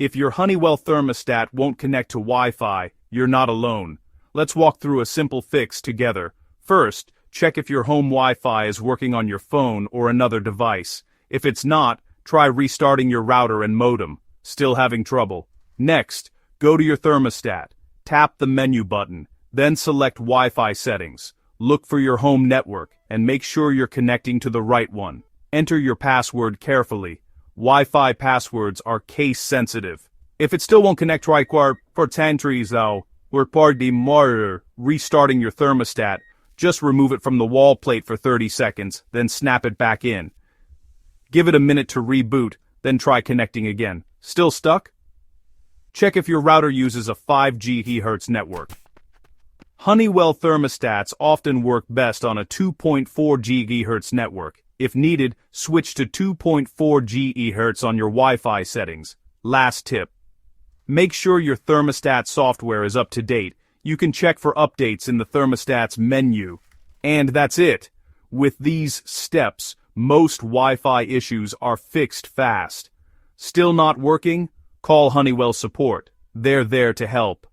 If your Honeywell thermostat won't connect to Wi-Fi, you're not alone. Let's walk through a simple fix together. First, check if your home Wi-Fi is working on your phone or another device. If it's not, try restarting your router and modem. Still having trouble? Next, go to your thermostat. Tap the menu button, then select Wi-Fi settings. Look for your home network and make sure you're connecting to the right one. Enter your password carefully. Wi-Fi passwords are case sensitive. If it still won't connect, try for centuries though. We're part the monitor. Restarting your thermostat. Just remove it from the wall plate for 30 seconds, then snap it back in. Give it a minute to reboot, then try connecting again. Still stuck? Check if your router uses a 5G GHz network. Honeywell thermostats often work best on a 2.4 GHz network. If needed, switch to 2.4 GHz on your Wi-Fi settings. Last tip. Make sure your thermostat software is up to date. You can check for updates in the thermostat's menu. And that's it. With these steps, most Wi-Fi issues are fixed fast. Still not working? Call Honeywell support. They're there to help.